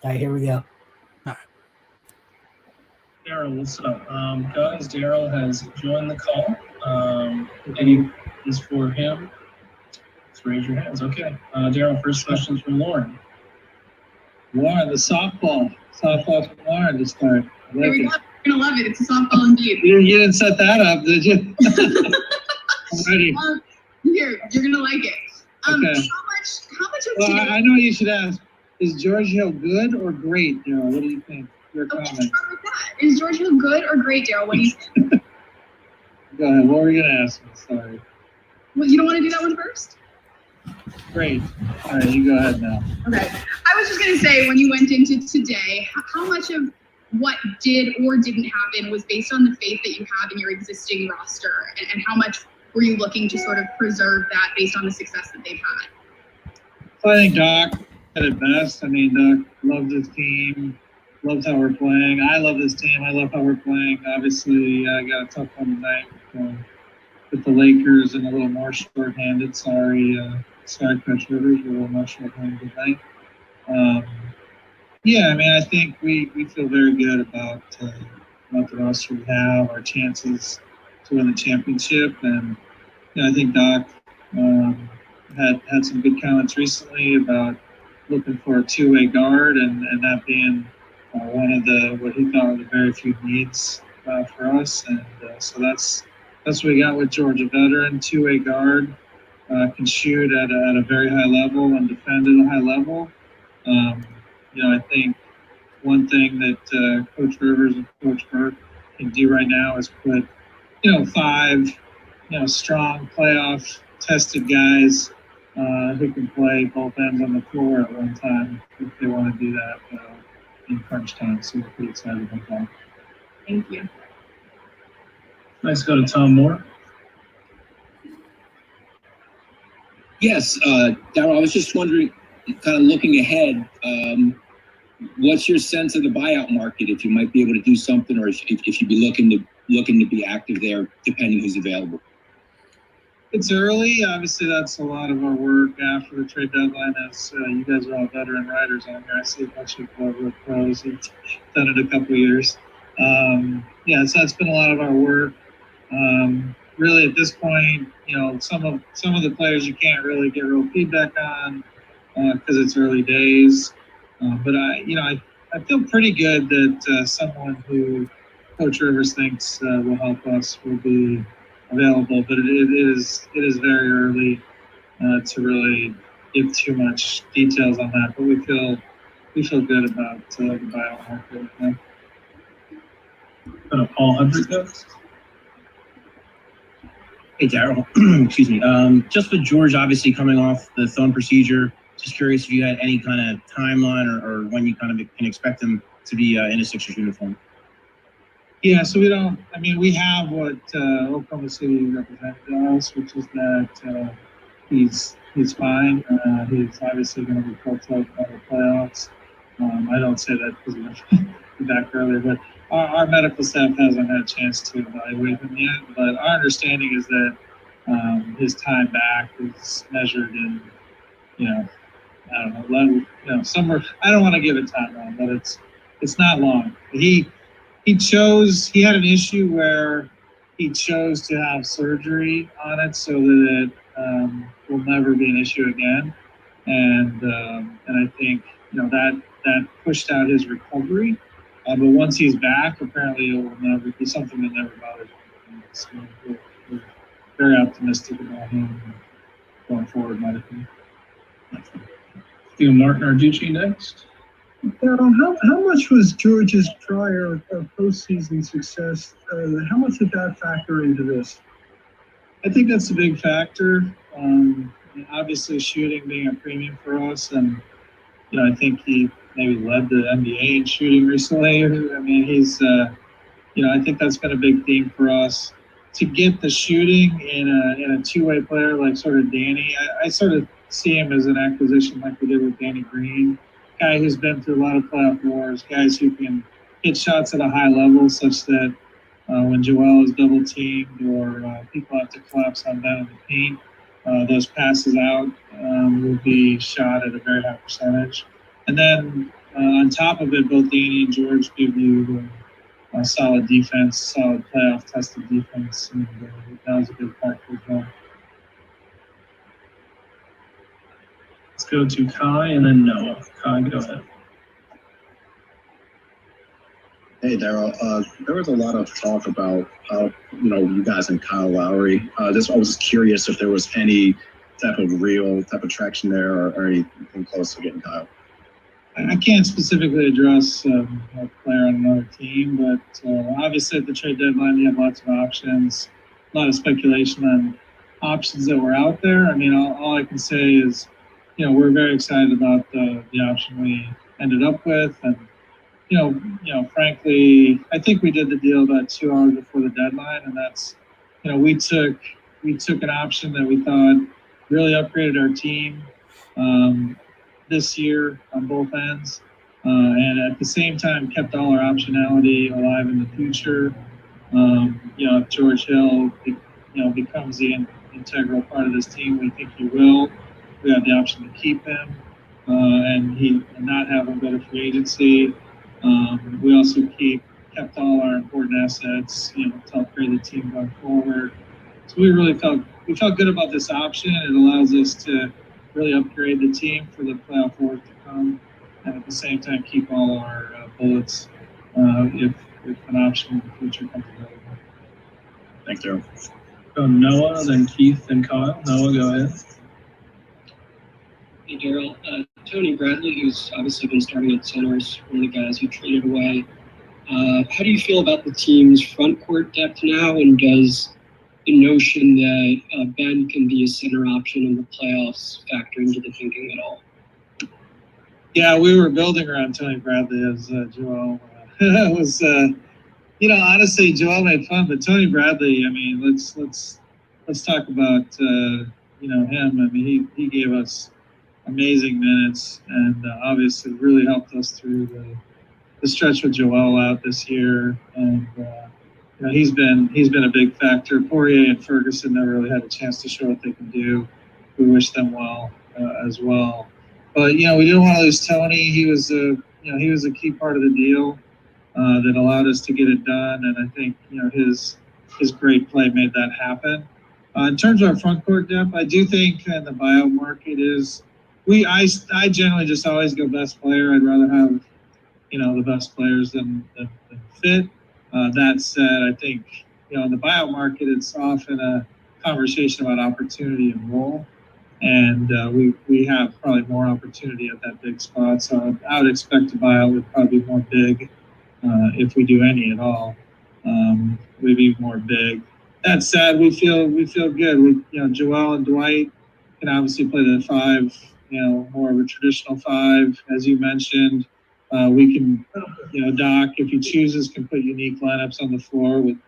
All right, here we go. Daryl, what's up? Guys, Daryl has joined the call. Any is for him? Just raise your hands. Okay. Daryl, first question's from Lauren. Lauren, the softball from Lauren to start. Here we go. You're gonna love it. It's a softball indeed. You didn't set that up, did you? I'm ready. Here, you're gonna like it. Okay. How much of Well, today? I know you should ask. Is George Hill good or great, Daryl? What do you think? Your Okay, comment. start with that. Is George Hill good or great, Daryl? What do you think? Go ahead. What were you gonna ask me? Sorry. Well, you don't want to do that one first? Great. All right, you go ahead now. Okay. I was just gonna say, when you went into today, how much of what did or didn't happen was based on the faith that you have in your existing roster, and how much were you looking to sort of preserve that based on the success that they've had? So I think Doc said it best. I mean, Doc loves his team, loves how we're playing. I love this team. I love how we're playing. Obviously, I got a tough one tonight with the Lakers and a little more short-handed. Sorry, Coach Rivers, we're a little more short-handed tonight. Yeah, I mean, I think we feel very good about the roster we have, our chances to win the championship, and I think Doc had some good comments recently about looking for a two-way guard, and that being one of what he thought were the very few needs for us, and so that's what we got with George, a veteran two-way guard, can shoot at a very high level and defend at a high level. I think one thing that Coach Rivers and Coach Burke can do right now is put, 5, strong playoff tested guys who can play both ends on the floor at one time if they want to do that in crunch time. So we're pretty excited about that. Thank you. Let's go to Tom Moore. Yes, Daryl, I was just wondering, kind of looking ahead, what's your sense of the buyout market? If you might be able to do something, or if you'd be looking to be active there, depending who's available. It's early. Obviously, that's a lot of our work after the trade deadline. As you guys are all veteran writers on here, I see a bunch of pros who've done it a couple of years. So that's been a lot of our work. Really, at this point, some of the players you can't really get real feedback on because it's early days. But I feel pretty good that someone who Coach Rivers thinks will help us will be available. But it is very early to really give too much details on that. But we feel good about the buyout market. Yeah. Paul Hudrick next. Hey, Daryl. Excuse me. Just with George obviously coming off the thumb procedure, just curious if you had any kind of timeline or when you kind of can expect him to be in a Sixers uniform. Yeah, so we have what Oklahoma City represented to us, which is that he's fine. He's obviously going to be coached up by the playoffs. I don't say that because we're back earlier, but our medical staff hasn't had a chance to evaluate him yet. But our understanding is that his time back is measured in, I don't know, somewhere. I don't want to give a timeline, but it's not long. He had an issue where he chose to have surgery on it so that it will never be an issue again. And I think, that pushed out his recovery. But once he's back, apparently it will never be something that never bothers him. So we're very optimistic about him going forward medically. Steve Martin Arducci next. How much was George's prior postseason success? How much did that factor into this? I think that's a big factor. Obviously, shooting being a premium for us, and I think he maybe led the NBA in shooting recently. I mean, he's, I think that's been a big theme for us to get the shooting in a two-way player like sort of Danny. I sort of see him as an acquisition like we did with Danny Green. Guy who's been through a lot of playoff wars, guys who can hit shots at a high level such that when Joel is double teamed or people have to collapse on down in the paint, those passes out will be shot at a very high percentage. And then, on top of it, both Danny and George give you a solid defense, solid playoff tested defense, and that was a big factor as well. Let's go to Kai and then Noah. Kai, go ahead. Hey, Daryl. There was a lot of talk about how, you guys and Kyle Lowry. I was just curious if there was any type of traction there or anything close to getting Kyle. I can't specifically address a player on another team, but obviously at the trade deadline, you have lots of options, a lot of speculation on options that were out there. I mean, all I can say is, we're very excited about the option we ended up with. And, frankly, I think we did the deal about 2 hours before the deadline. And that's, we took an option that we thought really upgraded our team this year on both ends. And at the same time, kept all our optionality alive in the future. If George Hill, becomes the integral part of this team, we think he will. We have the option to keep him and not have him go to free agency. We also kept all our important assets, to upgrade the team going forward. So we really felt good about this option. It allows us to really upgrade the team for the playoff work to come, and at the same time keep all our bullets if an option in the future comes available. Thanks, Daryl. Go Noah, then Keith, then Kyle. Noah, go ahead. Hey, Daryl. Tony Bradley, who's obviously been starting at center, is one of the guys you traded away. How do you feel about the team's front court depth now, and does the notion that Ben can be a center option in the playoffs factor into the thinking at all? Yeah, we were building around Tony Bradley as Joel was. Honestly, Joel made fun, but Tony Bradley. I mean, let's talk about him. I mean, he gave us amazing minutes and obviously really helped us through the stretch with Joel out this year. And he's been a big factor. Poirier and Ferguson never really had a chance to show what they can do. We wish them well as well. But we didn't want to lose Tony. He was a key part of the deal that allowed us to get it done. And I think his great play made that happen. In terms of our front court depth, I do think in the buyout market I generally just always go best player. I'd rather have the best players than fit. That said, I think in the buyout market it's often a conversation about opportunity and role, and we have probably more opportunity at that big spot. So I would expect a buyout would probably be more big if we do any at all. We'd be more big. That said, we feel good. Joel and Dwight can obviously play the 5. More of a traditional 5, as you mentioned. We can, Doc, if he chooses, can put unique lineups on the floor with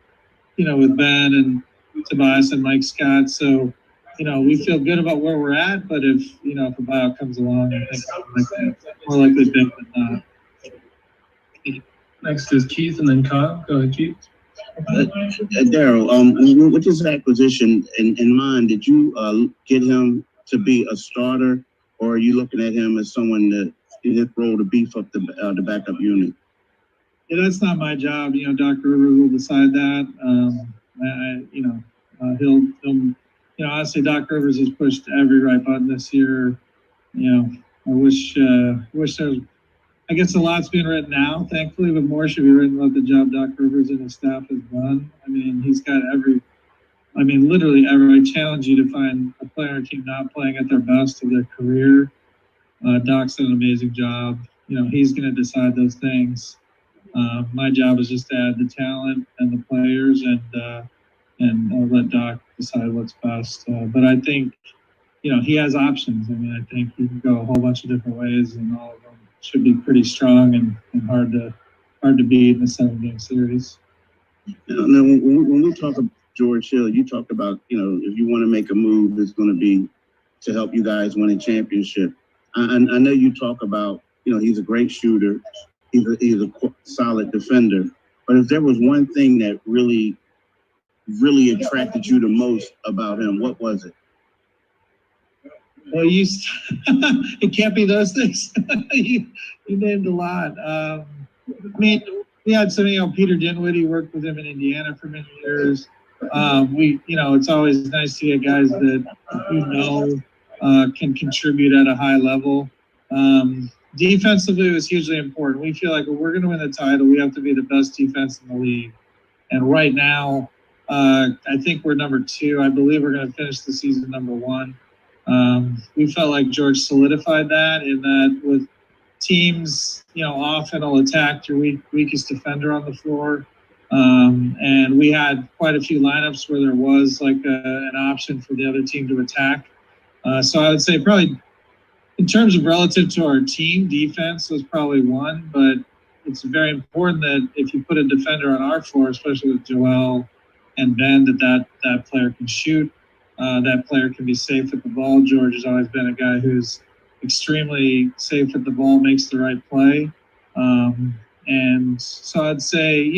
Ben and Tobias and Mike Scott. So, we feel good about where we're at. But if a buyout comes along, I think it's more likely big than not. Next is Keith and then Kyle. Go ahead, Keith. Daryl, with this acquisition in mind, did you get him to be a starter, or are you looking at him as someone that in his role to beef up the backup unit? Yeah, that's not my job. Doc Rivers will decide that. Honestly, Doc Rivers has pushed every right button this year. I wish there was. I guess a lot's being written now, thankfully, but more should be written about the job Doc Rivers and his staff has done. I mean, he's got literally every. I challenge you to find a player or team not playing at their best of their career. Doc's done an amazing job. He's going to decide those things. My job is just to add the talent and the players, and I'll let Doc decide what's best. But I think, he has options. I mean, I think he can go a whole bunch of different ways, and all of them should be pretty strong and hard to beat in a 7-game series. Now, when we talk about George Hill, you talked about, if you want to make a move, it's going to be to help you guys win a championship. I know you talk about, he's a great shooter. He's a solid defender. But if there was one thing that really, really attracted you the most about him, what was it? Well, it can't be those things. you named a lot. I mean, we had some, Peter Dinwiddie worked with him in Indiana for many years. It's always nice to get guys that can contribute at a high level. Defensively, it was hugely important. We feel like if we're going to win the title, we have to be the best defense in the league. And right now, I think we're number 2. I believe we're going to finish the season number 1. We felt like George solidified that in that with teams, often will attack your weakest defender on the floor. And we had quite a few lineups where there was like an option for the other team to attack. So I would say probably in terms of relative to our team, defense was probably 1, but it's very important that if you put a defender on our floor, especially with Joel and Ben, that player can shoot. That player can be safe at the ball. George has always been a guy who's extremely safe at the ball, makes the right play. And so I'd say,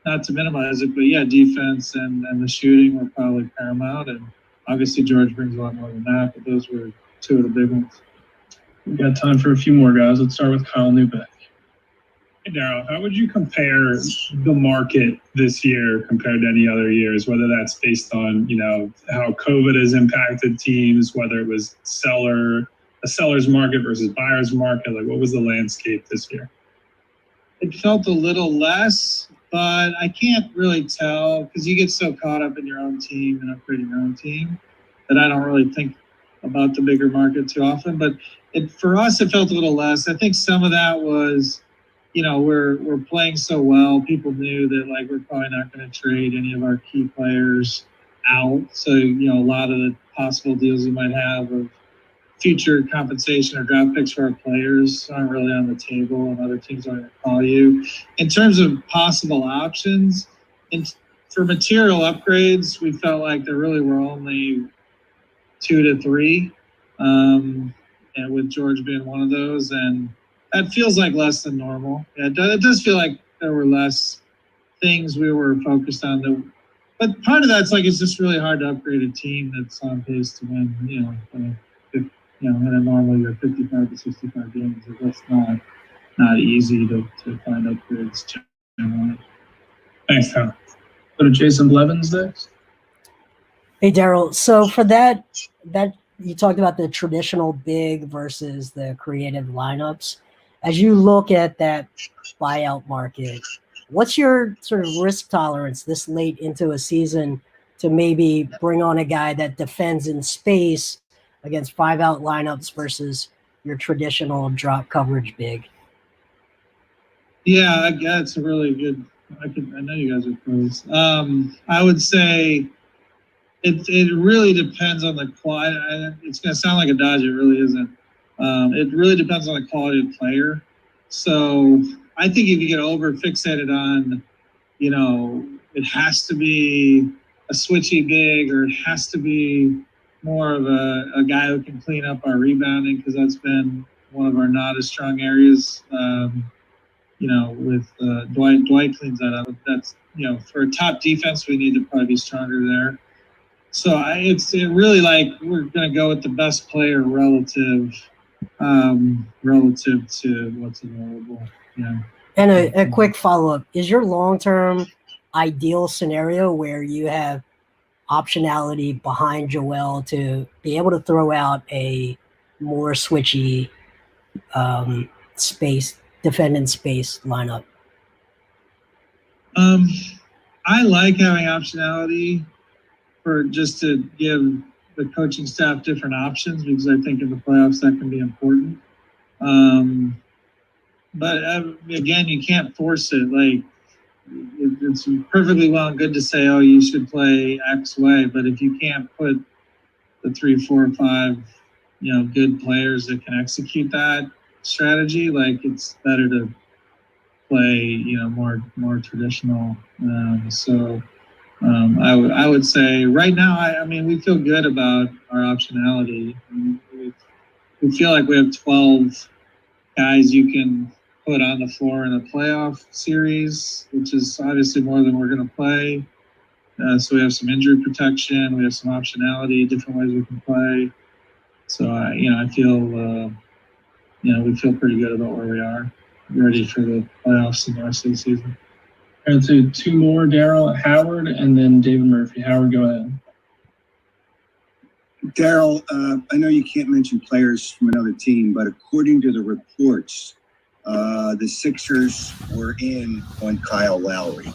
not to minimize it, but yeah, defense and the shooting were probably paramount. And obviously George brings a lot more than that, but those were 2 of the big ones. We've got time for a few more guys. Let's start with Kyle Newbeck. Hey, Daryl, how would you compare the market this year compared to any other years, whether that's based on, how COVID has impacted teams, whether it was a seller's market versus buyer's market? Like, what was the landscape this year? It felt a little less, but I can't really tell because you get so caught up in your own team and upgrading your own team that I don't really think about the bigger market too often. But for us, it felt a little less. I think some of that was, we're playing so well. People knew that like we're probably not going to trade any of our key players out. So, a lot of the possible deals you might have of future compensation or draft picks for our players aren't really on the table, and other teams aren't going to call you. In terms of possible options, and for material upgrades, we felt like there really were only 2 to 3, and with George being one of those, and that feels like less than normal. Yeah, it does feel like there were less things we were focused on. But part of that's like it's just really hard to upgrade a team that's on pace to win, in a normal year, 55 to 65 games. That's not easy to find upgrades generally. Thanks, Tom. Go to Jason Blevins next. Hey, Daryl. So for that you talked about the traditional big versus the creative lineups. As you look at that buyout market, what's your sort of risk tolerance this late into a season to maybe bring on a guy that defends in space against 5-out lineups versus your traditional drop coverage big? Yeah, that's a really good. I know you guys are pros. I would say it really depends on the quality. It's going to sound like a dodge. It really isn't. It really depends on the quality of player. So I think if you get over fixated on, it has to be a switchy big, or it has to be more of a guy who can clean up our rebounding, because that's been one of our not as strong areas. With Dwight cleans that up. That's, for a top defense, we need to probably be stronger there. So it's really like we're going to go with the best player relative to what's available. Yeah. And a quick follow-up. Is your long-term ideal scenario where you have optionality behind Joel to be able to throw out a more switchy defendant space lineup? I like having optionality for just to give the coaching staff different options, because I think in the playoffs that can be important. But again, you can't force it. Like, it's perfectly well and good to say, oh, you should play X way, but if you can't put the 3, 4, 5, good players that can execute that strategy, like, it's better to play, more traditional. I would say right now, I mean, we feel good about our optionality. We feel like we have 12 guys you can put on the floor in a playoff series, which is obviously more than we're going to play. So we have some injury protection. We have some optionality, different ways we can play. So I feel we feel pretty good about where we are, ready for the playoffs and the rest of the season. And so two more, Daryl, Howard, and then David Murphy. Howard, go ahead. Daryl, I know you can't mention players from another team, but according to the reports, the Sixers were in on Kyle Lowry.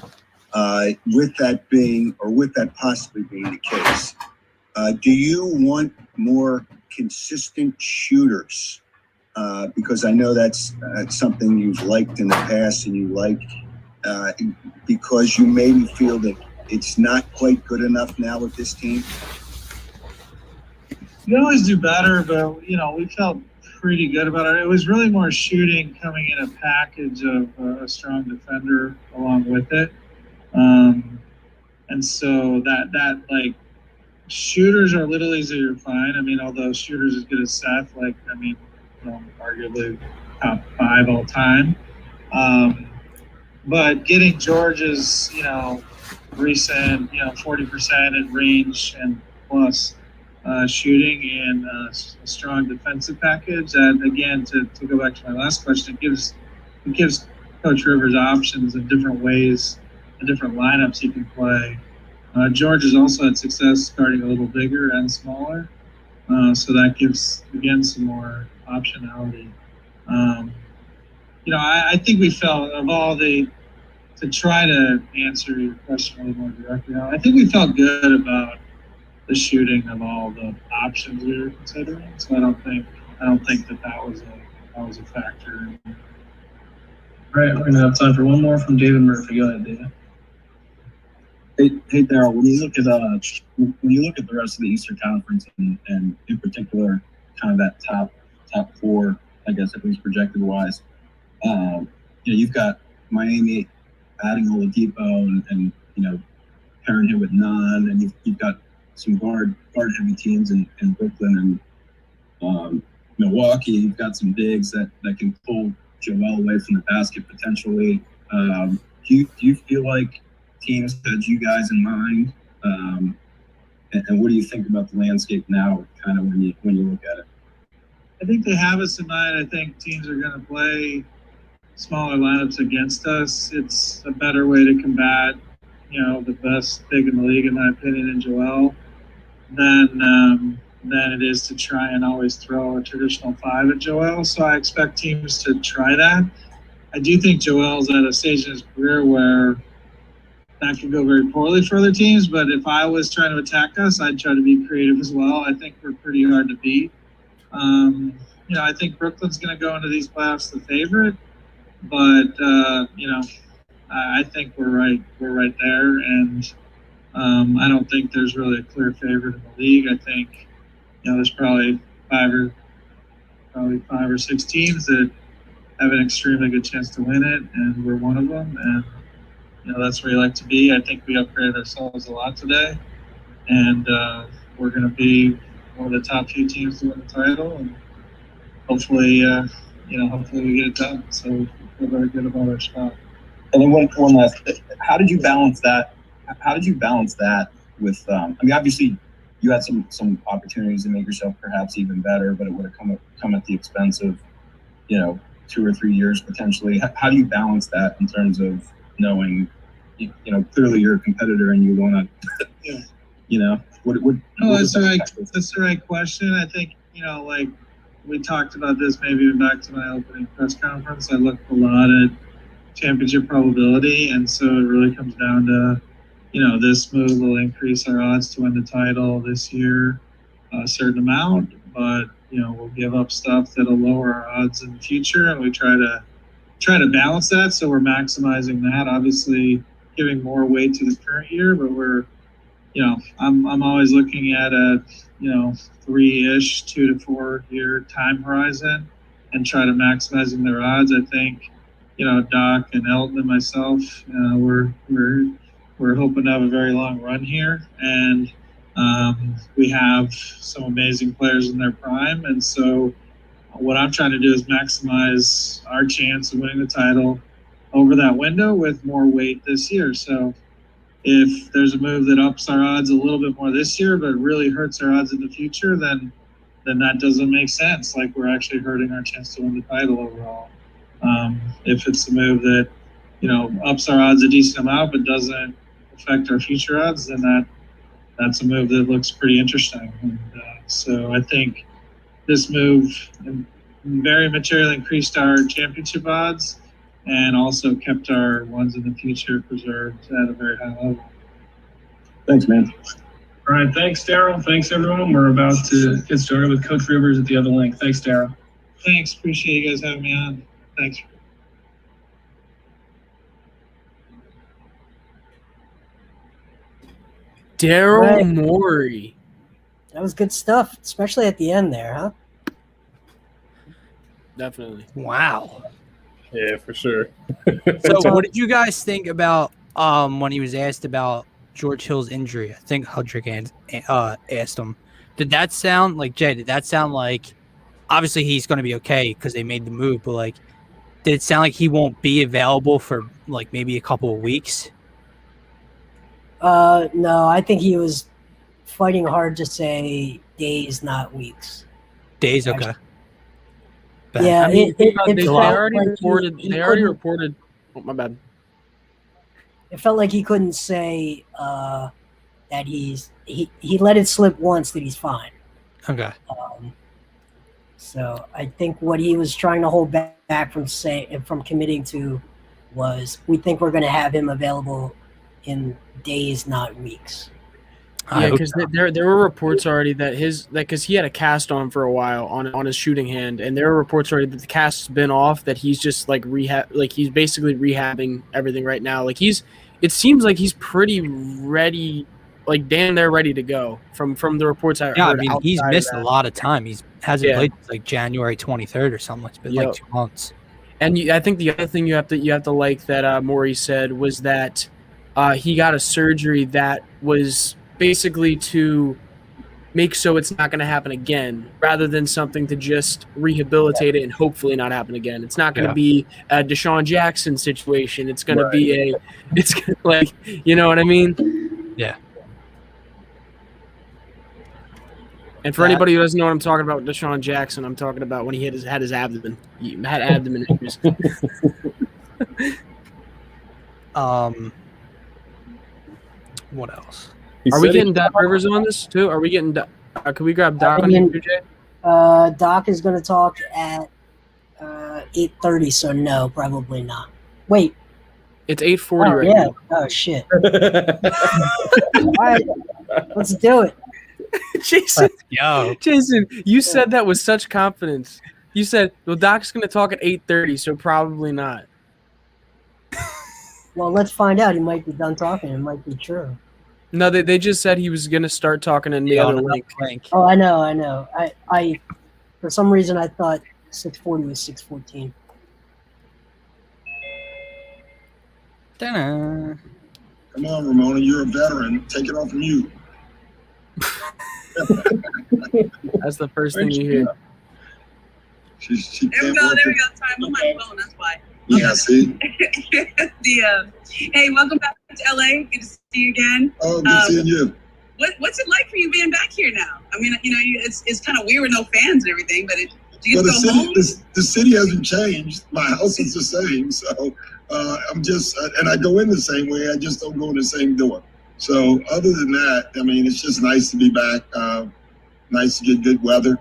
With that possibly being the case, do you want more consistent shooters? Because I know that's something you've liked in the past, and you like because you maybe feel that it's not quite good enough now with this team. We always do better, but we felt pretty good about it. It was really more shooting coming in a package of a strong defender along with it, and so that like shooters are a little easier to find. I mean, although shooters as good as Seth, arguably top 5 all time, but getting George's recent 40% in range and plus. Shooting and a strong defensive package. And again, to go back to my last question, it gives Coach Rivers options in different ways, and different lineups he can play. George has also had success starting a little bigger and smaller, so that gives again some more optionality. I think we felt of all to try to answer your question a little more directly. I think we felt good about the shooting of all the options we were considering. So I don't think that was a factor. All right, we're gonna have time for one more from David Murphy. Go ahead, David. Hey Daryl, when you look at the rest of the Eastern Conference and in particular kind of that top 4, I guess at least projected wise, you've got Miami adding Oladipo and pairing him with Nunn, and you've got some guard heavy teams in Brooklyn and Milwaukee. You've got some bigs that can pull Joel away from the basket potentially. Do you feel like teams had you guys in mind? And what do you think about the landscape now, kind of when you look at it? I think they have us in mind. I think teams are going to play smaller lineups against us. It's a better way to combat the best big in the league, in my opinion, in Joel, than it is to try and always throw a traditional 5 at Joel. So I expect teams to try that. I do think Joel's at a stage in his career where that could go very poorly for other teams, but if I was trying to attack us, I'd try to be creative as well. I think we're pretty hard to beat. I think Brooklyn's going to go into these playoffs the favorite, but I think we're right there, and I don't think there's really a clear favorite in the league. I think there's probably five or six teams that have an extremely good chance to win it, and we're one of them. And that's where you like to be. I think we upgraded ourselves a lot today, and we're going to be one of the top few teams to win the title, and hopefully we get it done. So we feel very good about our spot. And then one last, how did you balance that? How did you balance that with? Obviously, you had some opportunities to make yourself perhaps even better, but it would have come at the expense of 2 or 3 years potentially. How do you balance that in terms of knowing, clearly you're a competitor and you want to, That's the right question. I think we talked about this maybe even back to my opening press conference. I looked a lot at championship probability, and so it really comes down to this move will increase our odds to win the title this year a certain amount, but we'll give up stuff that'll lower our odds in the future, and we try to balance that, so we're maximizing that, obviously giving more weight to the current year, but we're I'm always looking at a 3-ish 2 to 4 year time horizon and try to maximizing their odds. I think Doc and Elton and myself, we're hoping to have a very long run here, and we have some amazing players in their prime, and so what I'm trying to do is maximize our chance of winning the title over that window with more weight this year. So if there's a move that ups our odds a little bit more this year but really hurts our odds in the future, then then that doesn't make sense. Like, we're actually hurting our chance to win the title overall. If it's a move that, ups our odds a decent amount but doesn't affect our future odds, then that's a move that looks pretty interesting. And so I think this move very materially increased our championship odds and also kept our ones in the future preserved at a very high level. Thanks, man. All right, thanks, Daryl. Thanks, everyone. We're about to get started with Coach Rivers at the other link. Thanks, Daryl. Thanks. Appreciate you guys having me on. Thanks. Daryl Morey. That was good stuff, especially at the end there, huh? Definitely. Wow. Yeah, for sure. So what did you guys think about when he was asked about George Hill's injury? I think Hudrick asked him. Did that sound like, Jay, obviously he's going to be okay because they made the move, but like, did it sound like he won't be available for like maybe a couple of weeks? No, I think he was fighting hard to say days, not weeks. Days, okay. Yeah, I mean, they already reported. Oh, my bad. It felt like he couldn't say that he let it slip once that he's fine. Okay. So I think what he was trying to hold back from committing to was, we think we're going to have him available in days, not weeks. Yeah, because there were reports already that because he had a cast on for a while on his shooting hand, and there were reports already that the cast's been off, that he's just like he's basically rehabbing everything right now. Like it seems like he's pretty ready, like damn near ready to go from the reports I heard. Yeah, I mean, he's missed a lot of time. He hasn't played since like January 23rd or something. It's been like 2 months. And I think the other thing you have to like that Morey said was that he got a surgery that was basically to make so it's not going to happen again, rather than something to just rehabilitate it and hopefully not happen again. It's not going to be a Deshaun Jackson situation. It's going to be it's like, you know what I mean? Yeah. And for anybody who doesn't know what I'm talking about with Deshaun Jackson, I'm talking about when he had his abdomen. He had abdomen injuries. What else? Are we getting Doc Rivers on this too? Are we getting? Can we grab Doc on here, Jay? Doc is going to talk at 8:30, so no, probably not. Wait. It's 8:40 right now. Oh shit! All right, let's do it. Jason, you said that with such confidence. You said, "Well, Doc's going to talk at 8:30, so probably not." Well, let's find out. He might be done talking. It might be true. No, they just said he was going to start talking in the other link. Oh, I know. I for some reason I thought 6:40 was 6:14. Come on, Ramona, you're a veteran. Take it off mute. That's the first thing you hear. She there we go. Time on my phone. That's why. Yeah, see. Hey, welcome back to LA. Good to see you again. Oh, good seeing you. What's it like for you being back here now? I mean, it's kind of weird with no fans and everything, but do you go home? The city hasn't changed. My house is the same, so I'm just and I go in the same way. I just don't go in the same door. So other than that, I mean, it's just nice to be back. Nice to get good weather.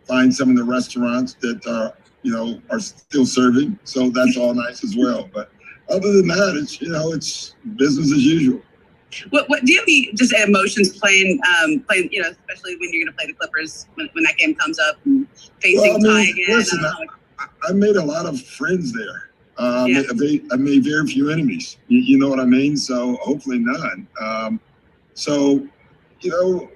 Find some of the restaurants that are still serving. So that's all nice as well. But other than that, it's business as usual. What do you have any just emotions playing, especially when you're going to play the Clippers when that game comes up and facing Ty again? Listen, I made a lot of friends there. I made very few enemies. You know what I mean? So hopefully none.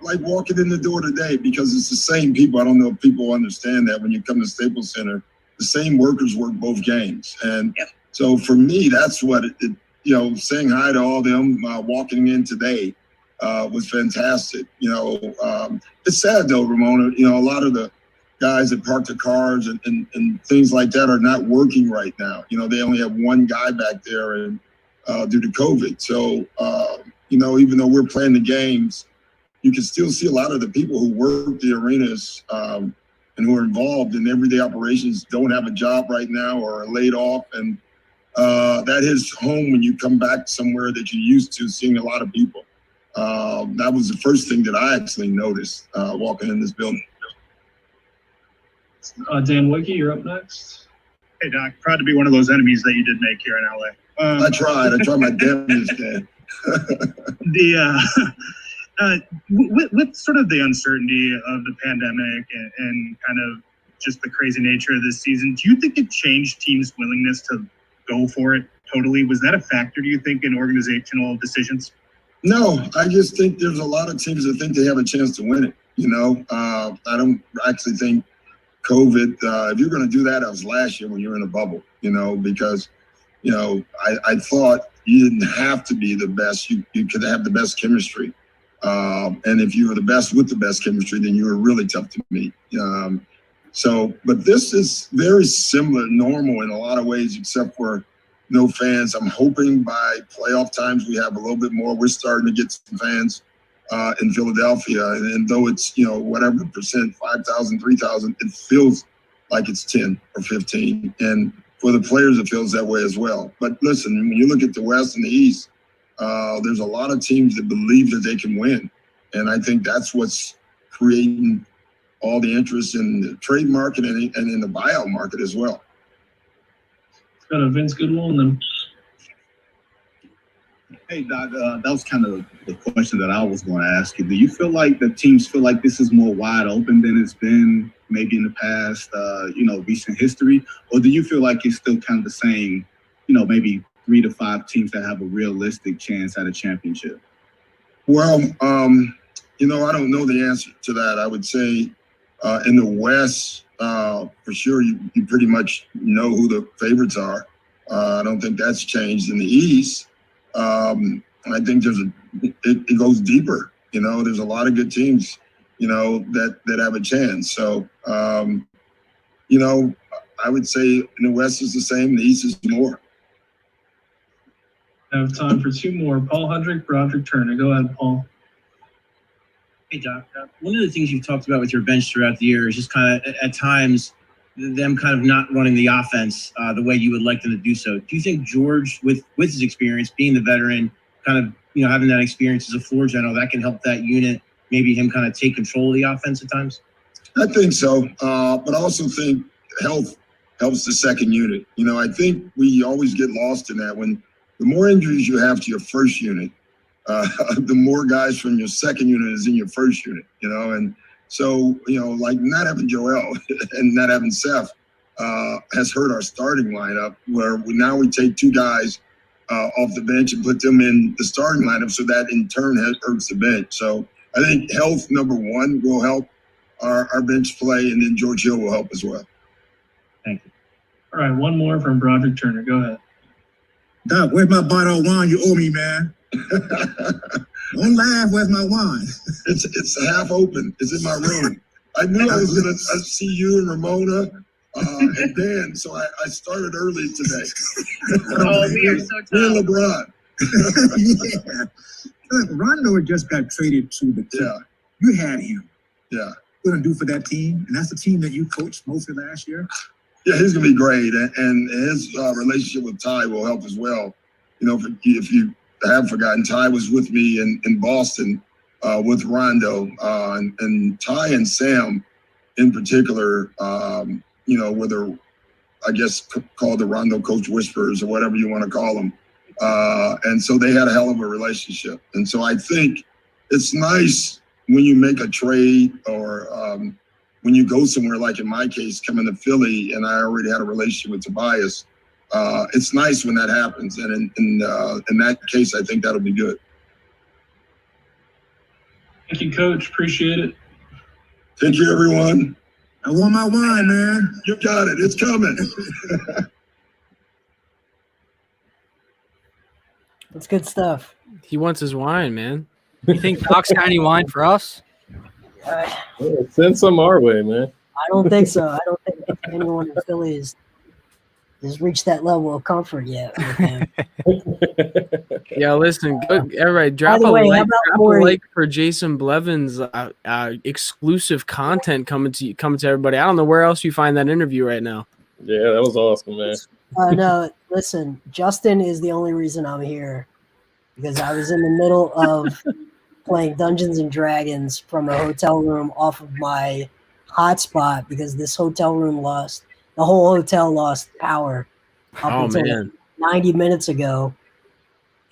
Like walking in the door today, because it's the same people. I don't know if people understand that when you come to Staples Center, the same workers work both games. And so for me, that's what saying hi to all them walking in today was fantastic. It's sad though, Ramona, a lot of the guys that park the cars and things like that are not working right now. They only have one guy back there and due to COVID. So, even though we're playing the games, you can still see a lot of the people who work the arenas and who are involved in everyday operations don't have a job right now or are laid off. And that is home when you come back somewhere that you're used to seeing a lot of people. That was the first thing that I actually noticed walking in this building. Dan Wicke, you're up next. Hey, Doc, proud to be one of those enemies that you did make here in LA. I tried my damnedest, Dan. With sort of the uncertainty of the pandemic and kind of just the crazy nature of this season, do you think it changed teams' willingness to go for it totally? Was that a factor, do you think, in organizational decisions? No, I just think there's a lot of teams that think they have a chance to win it. I don't actually think COVID, if you're going to do that, it was last year when you were in a bubble, because, I thought you didn't have to be the best. You could have the best chemistry. And if you were the best with the best chemistry, then you were really tough to meet. But this is very similar, normal in a lot of ways, except for no fans. I'm hoping by playoff times we have a little bit more. We're starting to get some fans in Philadelphia. And though it's, whatever percent, 5,000, 3,000, it feels like it's 10 or 15. And for the players, it feels that way as well. But listen, when you look at the West and the East, there's a lot of teams that believe that they can win. And I think that's what's creating all the interest in the trade market and in the buyout market as well. Got a Vince Goodwill and then. Hey, Doc, that was kind of the question that I was going to ask you. Do you feel like the teams feel like this is more wide open than it's been maybe in the past, recent history? Or do you feel like it's still kind of the same, maybe 3 to 5 teams that have a realistic chance at a championship? Well, I don't know the answer to that. I would say in the West, for sure, you pretty much know who the favorites are. I don't think that's changed. In the East, I think it goes deeper. There's a lot of good teams, that have a chance. So, I would say in the West is the same, the East is more. I have time for 2 more. Paul Hudrick, Broderick Turner. Go ahead, Paul. Hey, Doc. One of the things you've talked about with your bench throughout the year is just kind of, at times, them kind of not running the offense the way you would like them to do so. Do you think George, with his experience, being the veteran, kind of, having that experience as a floor general, that can help that unit, maybe him kind of take control of the offense at times? I think so. But I also think health helps the second unit. I think we always get lost in that. When the more injuries you have to your first unit, the more guys from your second unit is in your first unit, and so, like not having Joel and not having Seth has hurt our starting lineup, where now we take 2 guys off the bench and put them in the starting lineup, so that in turn hurts the bench. So I think health, number 1, will help our bench play, and then George Hill will help as well. Thank you. All right, 1 more from Broderick Turner. Go ahead. Doc, where's my bottle of wine you owe me, man? Don't laugh, where's my wine? It's half open. It's in my room. I knew I was going to see you and Ramona and Dan, so I started early today. We are so tough. Me and LeBron. Yeah. Look, Rondo just got traded to the team. Yeah. You had him. Yeah. What going to do for that team? And that's the team that you coached most of last year? Yeah, he's going to be great. And his relationship with Ty will help as well. If you have forgotten, Ty was with me in Boston with Rondo. And Ty and Sam in particular, whether I guess called the Rondo Coach Whisperers or whatever you want to call them. And so they had a hell of a relationship. And so I think it's nice when you make a trade or when you go somewhere, like in my case, coming to Philly, and I already had a relationship with Tobias. It's nice when that happens. And in that case, I think that'll be good. Thank you, Coach. Appreciate it. Thank you, everyone. I want my wine, man. You got it. It's coming. That's good stuff. He wants his wine, man. You think Doc's got any wine for us? Send some our way, man. I don't think so. I don't think anyone in Philly is just reached that level of comfort yet with him. Yeah, listen, everybody, drop By the a way, how like, about drop a Morey? like for Jason Blevins' exclusive content coming to everybody. I don't know where else you find that interview right now. Yeah, that was awesome, man. No, listen, Justin is the only reason I'm here because I was in the middle of playing Dungeons and Dragons from a hotel room off of my hotspot because this hotel room the whole hotel lost power up Oh, until man. 90 minutes ago.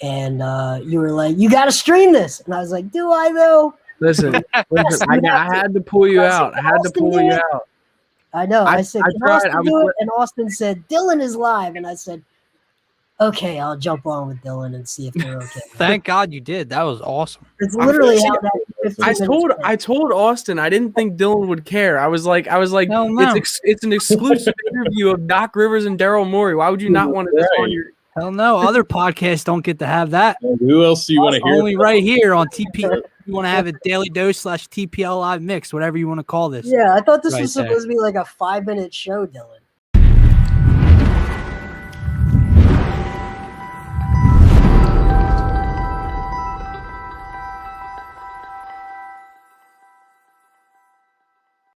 And you were like, you got to stream this. And I was like, do I though? Listen, Yes, I had to pull you out. I had to Austin pull do you it? out. I know. I said, I can tried. Austin do it? And Austin said, Dylan is live. And I said, okay, I'll jump on with Dylan and see if they're okay. Thank God you did. That was awesome. It's literally how that 15 minutes I told Austin I didn't think Dylan would care. I was like, no. it's an exclusive interview of Doc Rivers and Daryl Morey. Why would you not want this on your? Hell no. Other podcasts don't get to have that. Who else do you want to hear? Only right here on TP. You want to have a Daily Dose / TPL Live Mix, whatever you want to call this. Yeah, I thought this Right was there. supposed to be like a 5-minute show, Dylan.